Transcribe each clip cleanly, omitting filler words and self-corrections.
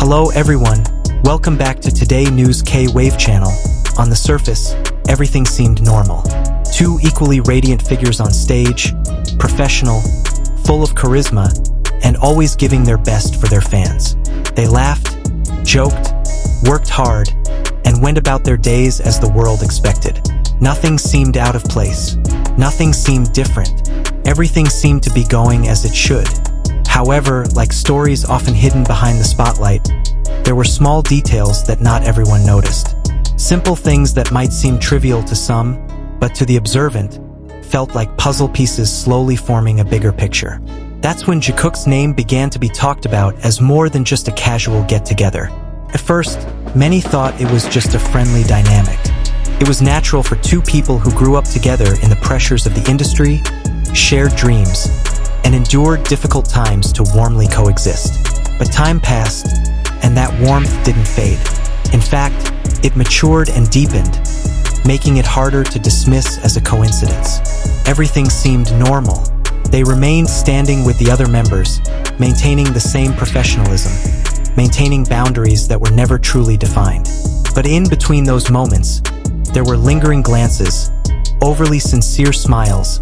Hello everyone, welcome back to Today News K-Wave channel. On the surface, everything seemed normal. Two equally radiant figures on stage, professional, full of charisma, and always giving their best for their fans. They laughed, joked, worked hard, and went about their days as the world expected. Nothing seemed out of place. Nothing seemed different. Everything seemed to be going as it should. However, like stories often hidden behind the spotlight, there were small details that not everyone noticed. Simple things that might seem trivial to some, but to the observant, felt like puzzle pieces slowly forming a bigger picture. That's when Jikook's name began to be talked about as more than just a casual get-together. At first, many thought it was just a friendly dynamic. It was natural for two people who grew up together in the pressures of the industry, shared dreams, and endured difficult times to warmly coexist. But time passed, and that warmth didn't fade. In fact, it matured and deepened, making it harder to dismiss as a coincidence. Everything seemed normal. They remained standing with the other members, maintaining the same professionalism, maintaining boundaries that were never truly defined. But in between those moments, there were lingering glances, overly sincere smiles,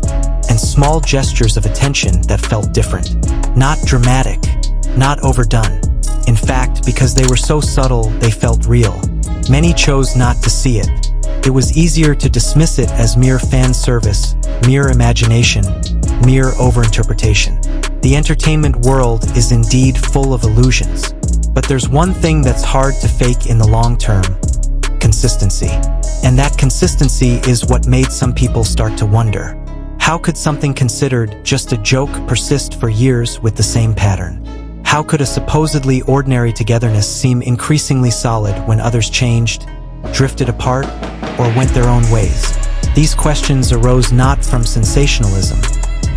and small gestures of attention that felt different. Not dramatic, not overdone. In fact, because they were so subtle, they felt real. Many chose not to see it. It was easier to dismiss it as mere fan service, mere imagination, mere overinterpretation. The entertainment world is indeed full of illusions. But there's one thing that's hard to fake in the long term: consistency. And that consistency is what made some people start to wonder. How could something considered just a joke persist for years with the same pattern? How could a supposedly ordinary togetherness seem increasingly solid when others changed, drifted apart, or went their own ways? These questions arose not from sensationalism,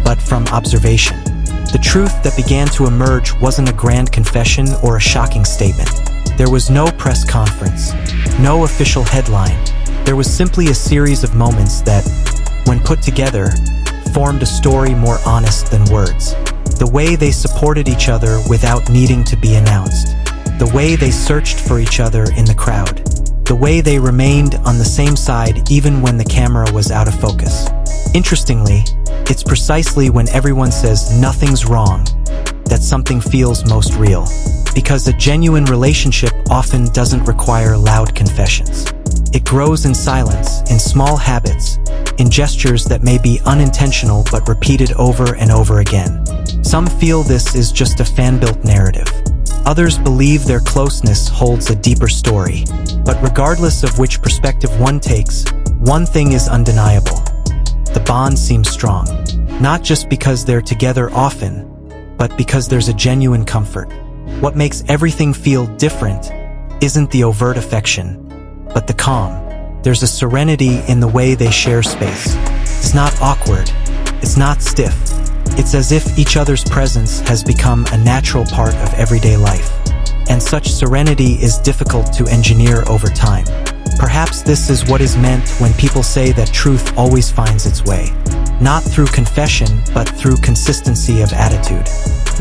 but from observation. The truth that began to emerge wasn't a grand confession or a shocking statement. There was no press conference, no official headline. There was simply a series of moments that, when put together, formed a story more honest than words. The way they supported each other without needing to be announced. The way they searched for each other in the crowd. The way they remained on the same side even when the camera was out of focus. Interestingly, it's precisely when everyone says nothing's wrong that something feels most real. Because a genuine relationship often doesn't require loud confessions. It grows in silence, in small habits, in gestures that may be unintentional but repeated over and over again. Some feel this is just a fan-built narrative. Others believe their closeness holds a deeper story. But regardless of which perspective one takes, one thing is undeniable. The bond seems strong. Not just because they're together often, but because there's a genuine comfort. What makes everything feel different isn't the overt affection, but the calm. There's a serenity in the way they share space. It's not awkward. It's not stiff. It's as if each other's presence has become a natural part of everyday life. And such serenity is difficult to engineer over time. Perhaps this is what is meant when people say that truth always finds its way. Not through confession, but through consistency of attitude.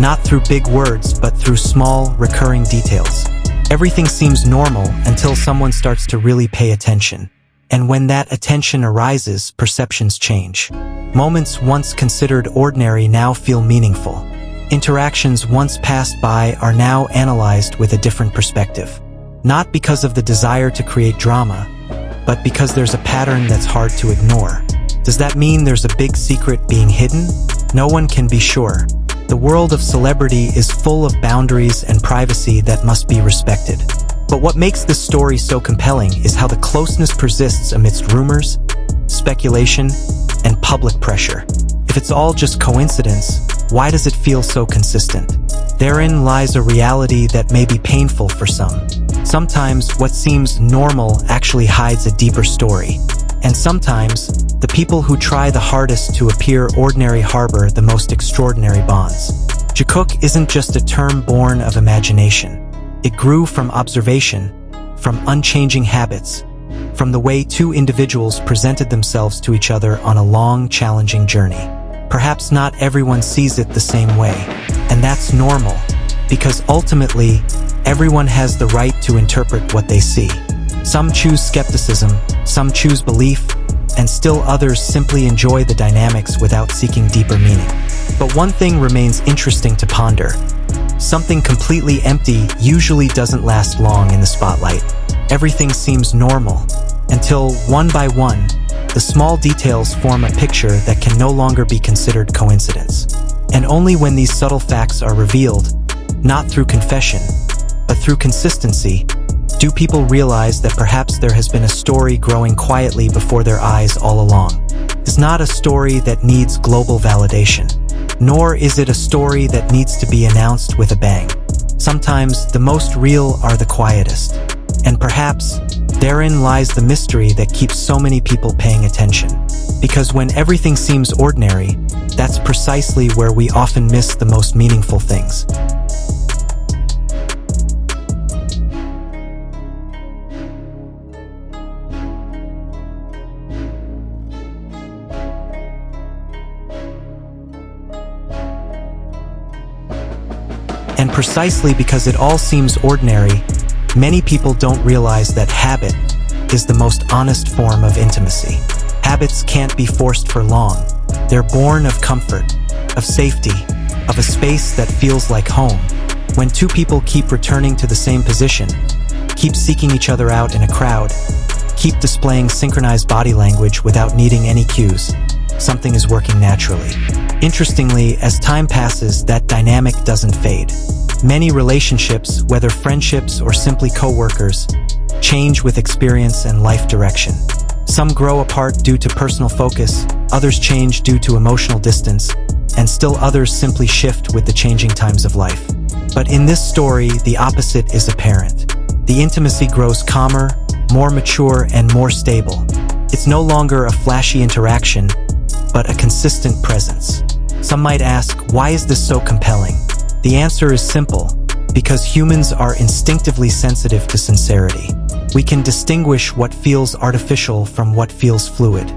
Not through big words, but through small, recurring details. Everything seems normal until someone starts to really pay attention. And when that attention arises, perceptions change. Moments once considered ordinary now feel meaningful. Interactions once passed by are now analyzed with a different perspective. Not because of the desire to create drama, but because there's a pattern that's hard to ignore. Does that mean there's a big secret being hidden? No one can be sure. The world of celebrity is full of boundaries and privacy that must be respected. But what makes this story so compelling is how the closeness persists amidst rumors, speculation, and public pressure. If it's all just coincidence, why does it feel so consistent? Therein lies a reality that may be painful for some. Sometimes what seems normal actually hides a deeper story. And sometimes, the people who try the hardest to appear ordinary harbor the most extraordinary bonds. Jikook isn't just a term born of imagination. It grew from observation, from unchanging habits, from the way two individuals presented themselves to each other on a long, challenging journey. Perhaps not everyone sees it the same way, and that's normal. Because ultimately, everyone has the right to interpret what they see. Some choose skepticism, some choose belief, and still others simply enjoy the dynamics without seeking deeper meaning. But one thing remains interesting to ponder. Something completely empty usually doesn't last long in the spotlight. Everything seems normal, until one by one, the small details form a picture that can no longer be considered coincidence. And only when these subtle facts are revealed, not through confession, but through consistency, do people realize that perhaps there has been a story growing quietly before their eyes all along. It's not a story that needs global validation, nor is it a story that needs to be announced with a bang. Sometimes the most real are the quietest, and perhaps therein lies the mystery that keeps so many people paying attention. Because when everything seems ordinary, that's precisely where we often miss the most meaningful things. And precisely because it all seems ordinary, many people don't realize that habit is the most honest form of intimacy. Habits can't be forced for long. They're born of comfort, of safety, of a space that feels like home. When two people keep returning to the same position, keep seeking each other out in a crowd, keep displaying synchronized body language without needing any cues, something is working naturally. Interestingly, as time passes, that dynamic doesn't fade. Many relationships, whether friendships or simply co-workers, change with experience and life direction. Some grow apart due to personal focus, others change due to emotional distance, and still others simply shift with the changing times of life. But in this story, the opposite is apparent. The intimacy grows calmer, more mature, and more stable. It's no longer a flashy interaction, but a consistent presence. Some might ask, why is this so compelling? The answer is simple: because humans are instinctively sensitive to sincerity. We can distinguish what feels artificial from what feels fluid.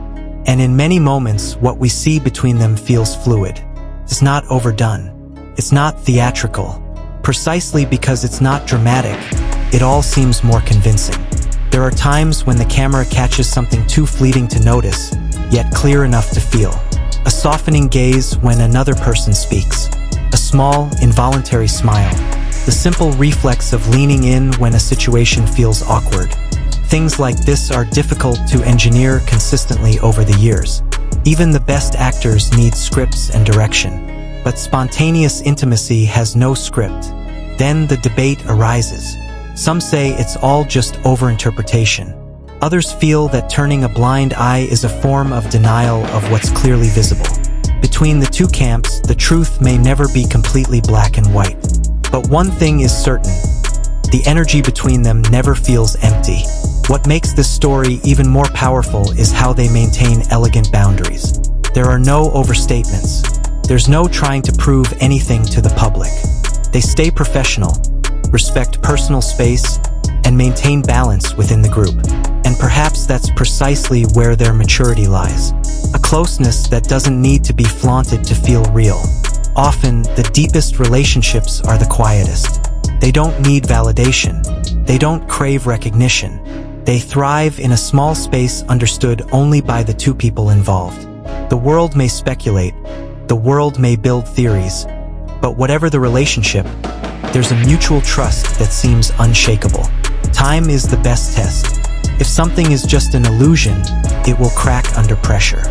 And in many moments, what we see between them feels fluid. It's not overdone. It's not theatrical. Precisely because it's not dramatic, it all seems more convincing. There are times when the camera catches something too fleeting to notice, yet clear enough to feel. A softening gaze when another person speaks. A small, involuntary smile. The simple reflex of leaning in when a situation feels awkward. Things like this are difficult to engineer consistently over the years. Even the best actors need scripts and direction. But spontaneous intimacy has no script. Then the debate arises. Some say it's all just overinterpretation. Others feel that turning a blind eye is a form of denial of what's clearly visible. Between the two camps, the truth may never be completely black and white. But one thing is certain: the energy between them never feels empty. What makes this story even more powerful is how they maintain elegant boundaries. There are no overstatements. There's no trying to prove anything to the public. They stay professional, respect personal space, and maintain balance within the group. And perhaps that's precisely where their maturity lies. A closeness that doesn't need to be flaunted to feel real. Often, the deepest relationships are the quietest. They don't need validation. They don't crave recognition. They thrive in a small space understood only by the two people involved. The world may speculate. The world may build theories. But whatever the relationship, there's a mutual trust that seems unshakable. Time is the best test. If something is just an illusion, it will crack under pressure.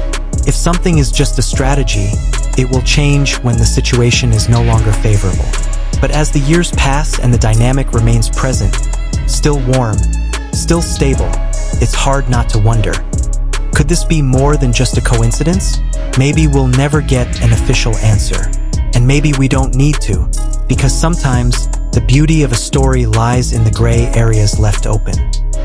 If something is just a strategy, it will change when the situation is no longer favorable. But as the years pass and the dynamic remains present, still warm, still stable, it's hard not to wonder. Could this be more than just a coincidence? Maybe we'll never get an official answer. And maybe we don't need to, because sometimes the beauty of a story lies in the gray areas left open,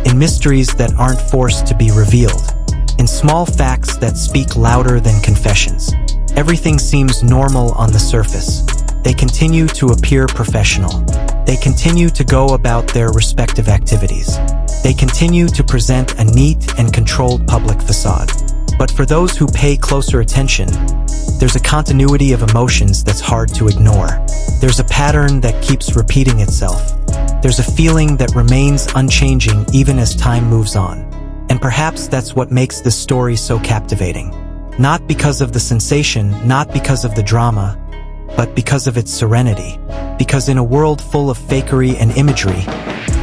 in mysteries that aren't forced to be revealed, in small facts that speak louder than confessions. Everything seems normal on the surface. They continue to appear professional. They continue to go about their respective activities. They continue to present a neat and controlled public facade. But for those who pay closer attention, There's a continuity of emotions that's hard to ignore. There's a pattern that keeps repeating itself. There's a feeling that remains unchanging even as time moves on. And perhaps that's what makes this story so captivating. Not because of the sensation, not because of the drama, but because of its serenity. Because in a world full of fakery and imagery,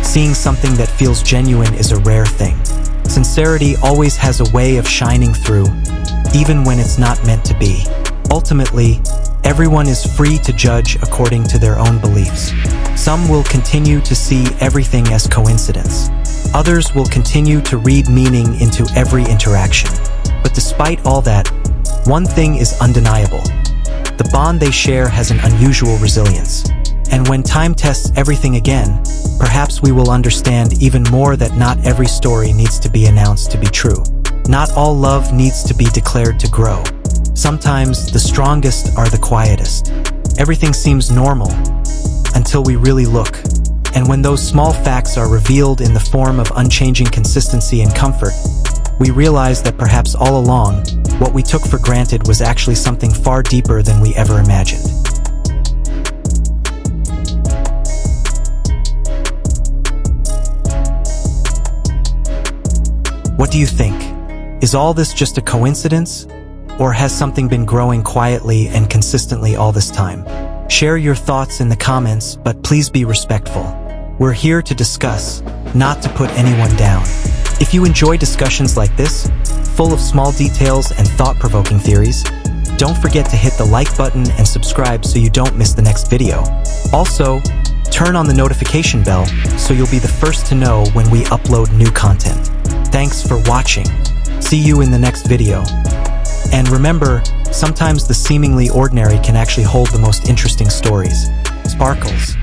seeing something that feels genuine is a rare thing. Sincerity always has a way of shining through, even when it's not meant to be. Ultimately, everyone is free to judge according to their own beliefs. Some will continue to see everything as coincidence. Others will continue to read meaning into every interaction. But despite all that, one thing is undeniable. The bond they share has an unusual resilience. And when time tests everything again, perhaps we will understand even more that not every story needs to be announced to be true. Not all love needs to be declared to grow. Sometimes the strongest are the quietest. Everything seems normal until we really look. And when those small facts are revealed in the form of unchanging consistency and comfort, we realize that perhaps all along, what we took for granted was actually something far deeper than we ever imagined. What do you think? Is all this just a coincidence? Or has something been growing quietly and consistently all this time? Share your thoughts in the comments, but please be respectful. We're here to discuss, not to put anyone down. If you enjoy discussions like this, full of small details and thought-provoking theories, don't forget to hit the like button and subscribe so you don't miss the next video. Also, turn on the notification bell so you'll be the first to know when we upload new content. Thanks for watching. See you in the next video. And remember, sometimes the seemingly ordinary can actually hold the most interesting stories. Sparkles.